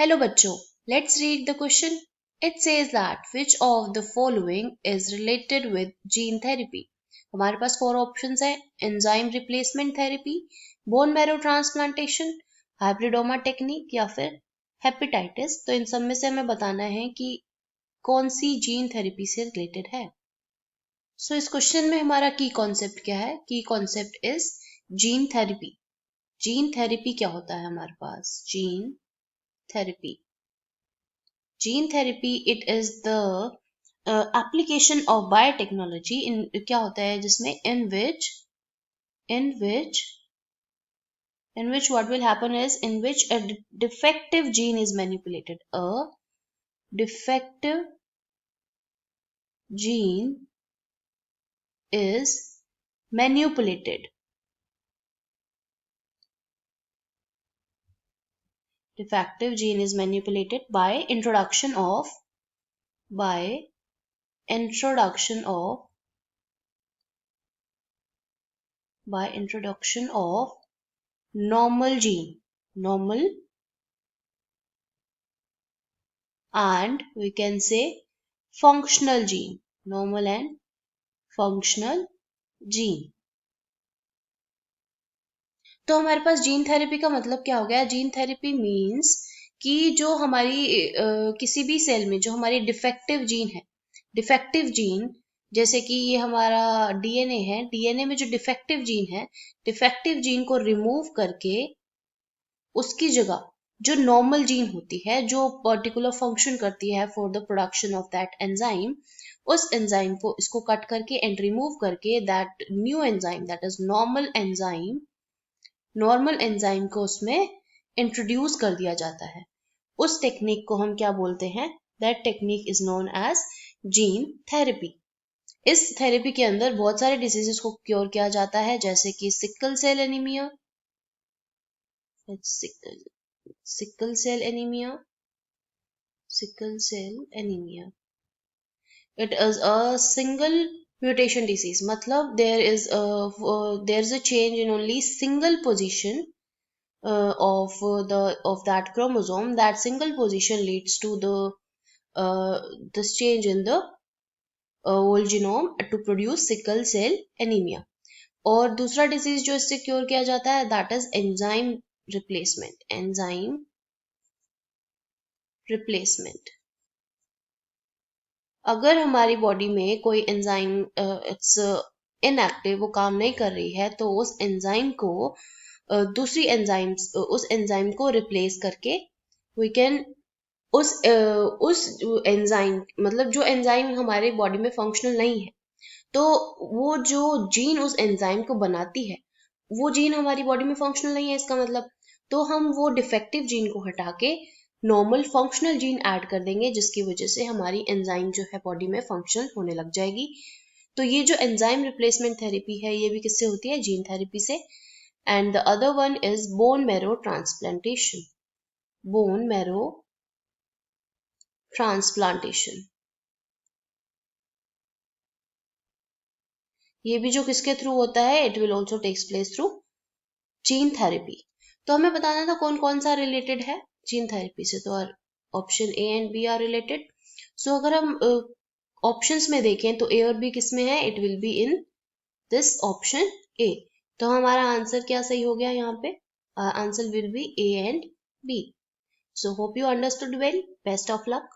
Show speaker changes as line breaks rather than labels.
Hello bachcho, let's read the question. It says that which of the following is related with gene therapy? हमारे पास 4 options है. Enzyme replacement therapy, bone marrow transplantation, hybridoma technique या फिर hepatitis. तो इन सब में से हमें बताना है कि कौन सी जीन थेरेपी से रिलेटेड है. सो इस क्वेश्चन में हमारा की कॉन्सेप्ट क्या है? Key concept is gene therapy. Gene therapy क्या होता है हमारे पास? Gene therapy. Gene therapy, it is the application of biotechnology in क्या होता है जिसमें in which what will happen is in which a defective gene is manipulated. A defective gene is manipulated. Defective gene is manipulated by introduction of normal gene, and we can say functional gene, normal and functional gene. तो हमारे पास gene therapy का मतलब क्या हो गया? Gene therapy means कि जो हमारी किसी भी सेल में जो हमारी डिफेक्टिव जीन है, डिफेक्टिव जीन जैसे कि ये हमारा डीएनए है, डीएनए में जो डिफेक्टिव जीन है, डिफेक्टिव जीन को रिमूव करके उसकी जगह जो नॉर्मल जीन होती है, जो पर्टिकुलर फंक्शन करती है for the production of that enzyme, उस एंजाइम को इसको कट करके एंड रिमूव करके that new enzyme, that is normal enzyme को उसमें इंट्रोड्यूस कर दिया जाता है. उस टेक्निक को हम क्या बोलते हैं? That technique is known as gene therapy. इस थेरेपी के अंदर बहुत सारे डिजीजेस को क्योर किया जाता है, जैसे कि sickle cell anaemia, sickle cell anemia. It is a single mutation disease. मतलब there is a change in only single position of that chromosome. That single position leads to this change in the whole genome to produce sickle cell anemia. और दूसरा disease जो इससे cure किया जाता है, that is enzyme replacement. अगर हमारी body में कोई एंजाइम इट्स इनएक्टिव, वो काम नहीं कर रही है, तो उस एंजाइम को दूसरी उस एंजाइम को रिप्लेस करके वी कैन उस एंजाइम, मतलब जो एंजाइम हमारे बॉडी में फंक्शनल नहीं है, तो वो जो जीन उस एंजाइम को बनाती है, वो जीन हमारी बॉडी में फंक्शनल नहीं है इसका मतलब, तो हम वो डिफेक्टिव जीन को हटा के नॉर्मल फंक्शनल जीन ऐड कर देंगे, जिसकी वजह से हमारी एंजाइम जो है बॉडी में फंक्शनल होने लग जाएगी. तो ये जो एंजाइम रिप्लेसमेंट थेरेपी है, ये भी किससे होती है? जीन थेरेपी से. And the other one is bone marrow transplantation. Bone marrow transplantation, ये भी जो किसके थ्रू होता है? It will also takes place through gene therapy. तो हमें बताना था कौन कौन सा रिलेटेड है जीन थेरेपी से. तो option A and B are related. So अगर हम ऑप्शंस में देखें तो ए और बी किस में है? It will be in this option A. तो हमारा आंसर क्या सही हो गया यहाँ पे? Answer will be A and B. So hope you understood well. Best of luck.